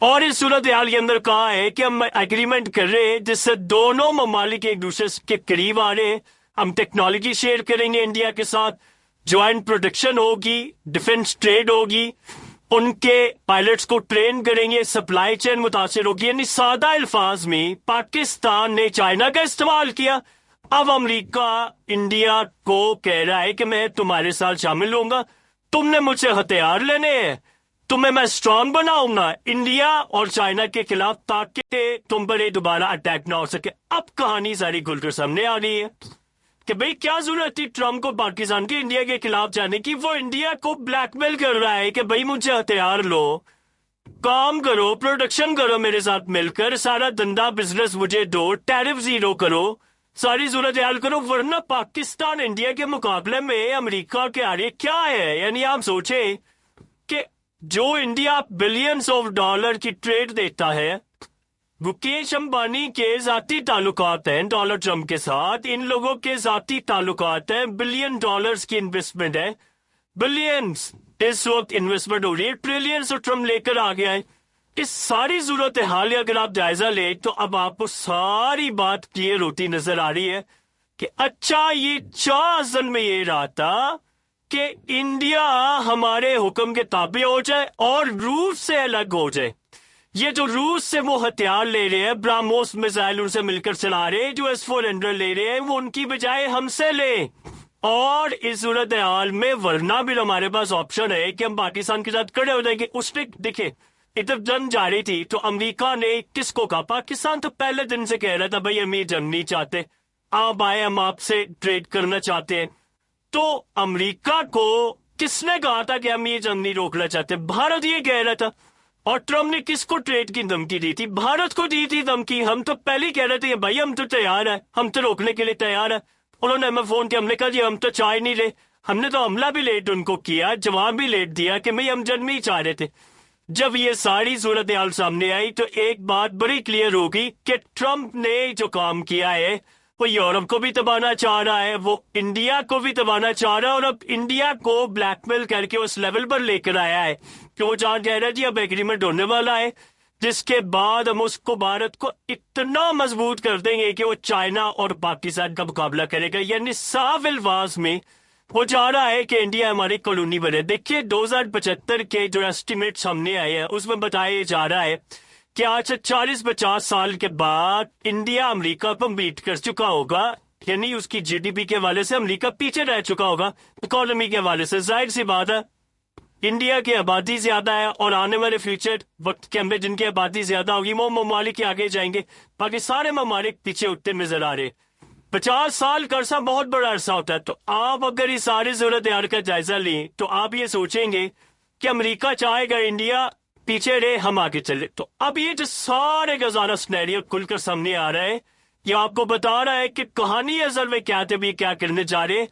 اور اس صورت حال کے اندر کہا ہے کہ ہم ایگریمنٹ کر رہے ہیں جس سے دونوں ممالک ایک دوسرے کے قریب آ رہے ہیں. ہم ٹیکنالوجی شیئر کریں گے انڈیا کے ساتھ, جوائنٹ پروڈکشن ہوگی, ڈیفنس ٹریڈ ہوگی, ان کے پائلٹس کو ٹرین کریں گے, سپلائی چین متاثر ہوگی. یعنی سادہ الفاظ میں پاکستان نے چائنا کا استعمال کیا. اب امریکہ انڈیا کو کہہ رہا ہے کہ میں تمہارے ساتھ شامل ہوں گا, تم نے مجھ سے ہتھیار لینے ہیں, تمہیں میں اسٹرانگ بناؤں گا انڈیا اور چائنا کے خلاف تاکہ تم پر دوبارہ اٹیک نہ ہو سکے. اب کہانی ساری کھل کر سامنے آ رہی ہے کہ بھئی کیا ضرورت تھی ٹرمپ کو پاکستان کے انڈیا کے خلاف جانے کی. وہ انڈیا کو بلیک میل کر رہا ہے کہ بھئی مجھ سے ہتھیار لو, کام کرو, پروڈکشن کرو میرے ساتھ مل کر, سارا دندہ بزنس مجھے دو, ٹیرف زیرو کرو, ساری صورت حال کرو, ورنہ پاکستان انڈیا کے مقابلے میں امریکہ کے آگے کیا ہے. یعنی آپ سوچیں کہ جو انڈیا بلینز آف ڈالر کی ٹریڈ دیتا ہے, مکیش امبانی کے ذاتی تعلقات ہیں ڈونلڈ ٹرمپ کے ساتھ, ان لوگوں کے ذاتی تعلقات ہیں, بلین ڈالرز کی انویسٹمنٹ ہے, بلینز اس وقت انویسٹمنٹ ہو رہی ہے, ٹریلینز تو ٹرمپ لے کر آ گیا ہے. اس ساری صورت حال اگر آپ جائزہ لیں تو اب آپ کو ساری بات کلیئر ہوتی نظر آ رہی ہے کہ اچھا یہ چاہ اصل میں یہ رہا تھا کہ انڈیا ہمارے حکم کے تابع ہو جائے اور روس سے الگ ہو جائے. یہ جو روس سے وہ ہتھیار لے رہے ہیں, براموس میزائل ان سے مل کر چلا رہے ہیں, جو S-400 لے رہے ہیں, وہ ان کی بجائے ہم سے لیں. اور اس صورت حال میں ورنہ بھی ہمارے پاس آپشن ہے کہ ہم پاکستان کے ساتھ کھڑے ہو جائیں گے. اس نے دیکھیں ادھر جنگ جاری تھی تو امریکہ نے کس کو کہا, پاکستان تو پہلے دن سے کہہ رہا تھا بھائی ہم یہ جنگ نہیں چاہتے, آپ آئے ہم آپ سے ٹریڈ کرنا چاہتے ہیں. تو امریکہ کو کس نے کہا تھا کہ ہم یہ جنگ نہیں روکنا چاہتے؟ بھارت یہ کہہ رہا تھا. اور ٹرمپ نے کس کو ٹریڈ کی دھمکی دی تھی؟ بھارت کو دی تھی دھمکی. ہم تو پہلے ہی کہہ رہے تھے بھائی ہم تو تیار ہیں, ہم تو روکنے کے لیے تیار ہیں. انہوں نے ہمیں فون کیا, ہم نے کہا جی ہم تو چاہ نہیں رہے. ہم نے تو حملہ بھی لیٹ ان کو کیا, جواب بھی لیٹ دیا کہ بھائی ہم جنگ میں ہی چاہ رہے تھے. جب یہ ساری صورتحال سامنے آئی تو ایک بات بڑی کلیئر ہوگی کہ ٹرمپ نے جو کام کیا ہے وہ یورپ کو بھی دبانا چاہ رہا ہے, وہ انڈیا کو بھی دبانا چاہ رہا ہے, اور اب انڈیا کو بلیک میل کر کے اس لیول پر لے کر آیا ہے کہ وہ جہاں کہہ رہا ہے جی اب ایگریمنٹ ہونے والا ہے, جس کے بعد ہم اس کو بھارت کو اتنا مضبوط کر دیں گے کہ وہ چائنا اور پاکستان کا مقابلہ کرے گا. یعنی صاف الفاظ میں وہ چاہ رہا ہے کہ انڈیا ہماری کالونی بنے. دیکھیے 2075 کے جو ایسٹیمیٹ سامنے آئے ہیں اس میں بتایا جا رہا ہے کہ آج سے 40-50 سال کے بعد انڈیا امریکہ کو بیٹ کر چکا ہوگا. یعنی اس کی جی ڈی پی کے حوالے سے امریکہ پیچھے رہ چکا ہوگا, اکانومی کے حوالے سے. ظاہر سی بات ہے انڈیا کی آبادی زیادہ ہے اور آنے والے فیوچر وقت کے اندر جن کی آبادی زیادہ ہوگی وہ ممالک کے آگے جائیں گے, باقی سارے ممالک پیچھے اٹھتے نظر آ رہے. 50 سال کا عرصہ بہت بڑا عرصہ ہوتا ہے. تو آپ اگر یہ ساری صورت حال کا جائزہ لیں تو آپ یہ سوچیں گے کہ امریکہ چاہے گا انڈیا پیچھے رہے, ہم آگے چلے. تو اب یہ جو سارے گزارا سنیریو کھل کر سامنے آ رہا ہے, یہ آپ کو بتا رہا ہے کہ کہانی اصل میں کیا تھے, بھی کیا کرنے جا رہے.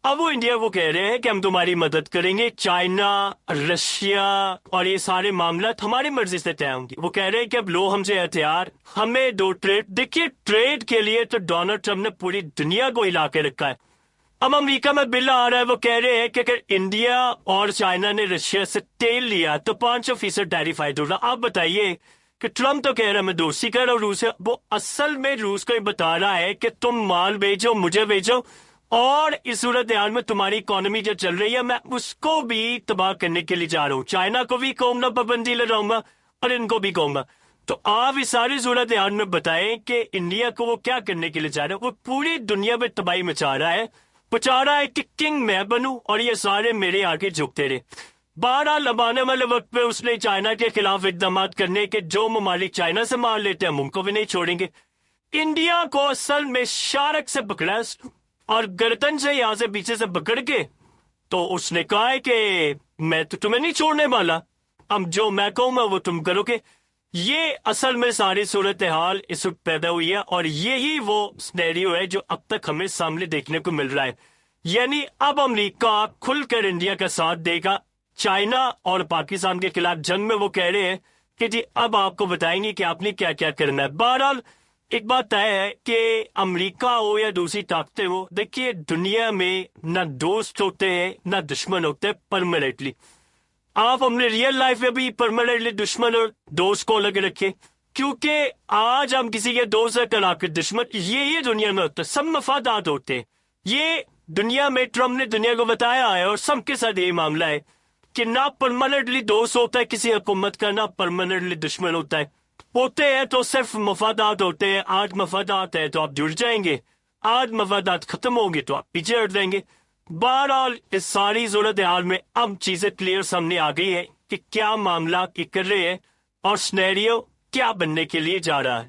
اب وہ انڈیا وہ کہہ رہے ہیں کہ ہم تمہاری مدد کریں گے, چائنا, رشیا اور یہ سارے معاملات ہماری مرضی سے طے ہوں گی. وہ کہہ رہے ہیں کہ اب لو ہم سے ہتھیار, ہمیں دو ٹریڈ. دیکھیے ٹریڈ کے لیے تو ڈونلڈ ٹرمپ نے پوری دنیا کو ہلا کے رکھا ہے. اب امریکہ میں بل آ رہا ہے, وہ کہہ رہے ہیں کہ اگر انڈیا اور چائنا نے رشیا سے تیل لیا تو 500% ٹیریفائڈ ہوگا. آپ بتائیے کہ ٹرمپ تو کہہ رہا ہے میں دوستی کر رہا ہوں روس سے, وہ اصل میں روس کو یہ بتا رہا ہے کہ تم مال بھیجو, مجھے بھیجو, اور اس صورتحال میں تمہاری اکانومی جو چل رہی ہے میں اس کو بھی تباہ کرنے کے لیے جا رہا ہوں. چائنا کو بھی کہوں گا پابندی لگاؤں گا اور ان کو بھی کہوں گا. تو آپ اس ساری صورتحال میں بتائیں کہ انڈیا کو وہ کیا کرنے کے لیے جا رہا ہے. وہ پوری دنیا میں تباہی مچا رہا ہے, چاہ رہا ہے کہ کنگ میں بنوں اور یہ سارے میرے آگے جھکتے رہے. بہرحال اب آنے والے وقت پہ اس نے چائنا کے خلاف اقدامات کرنے کے, جو ممالک چائنا سے مال لیتے ہیں ہم ان کو بھی نہیں چھوڑیں گے. انڈیا کو اصل میں شارک سے پکڑا اور گردن سے یہاں سے پیچھے سے پکڑ کے تو اس نے کہا ہے کہ میں تو تمہیں نہیں چھوڑنے والا, اب جو میں کہوں میں وہ تم کرو گے. یہ اصل میں ساری صورتحال اس وقت پیدا ہوئی ہے اور یہی وہ سنیریو ہے جو اب تک ہمیں سامنے دیکھنے کو مل رہا ہے. یعنی اب امریکہ کھل کر انڈیا کا ساتھ دے گا. چائنا اور پاکستان کے خلاف جنگ میں وہ کہہ رہے ہیں کہ جی اب آپ کو بتائیں گے کہ آپ نے کیا کیا کرنا ہے. بہرحال ایک بات طے ہے کہ امریکہ ہو یا دوسری طاقتیں ہو, دیکھیے دنیا میں نہ دوست ہوتے ہیں نہ دشمن ہوتے ہیں پرماننٹلی. آپ اپنے ریئل لائف میں بھی پرماننٹلی دشمن اور دوست کو الگ رکھیں، کیونکہ آج ہم کسی کے دوست سے کلا کے دشمن، یہ دنیا میں ہوتا ہے، سب مفادات ہوتے ہیں. یہ دنیا میں ٹرمپ نے دنیا کو بتایا ہے اور سب کے ساتھ یہی معاملہ ہے کہ نہ پرماننٹلی دوست ہوتا ہے کسی حکومت کا، نہ پرماننٹلی دشمن ہوتا ہے. ہوتے ہیں تو صرف مفادات ہوتے ہیں. آج مفادات ہے تو آپ جڑ جائیں گے، آج مفادات ختم ہوں گے تو آپ پیچھے ہٹ دیں گے. بہرحال اس ساری صورتحال میں اب چیزیں کلیئر سامنے آ گئی ہے کہ کیا معاملہ کی کر رہے ہیں اور سنیریو کیا بننے کے لیے جا رہا ہے.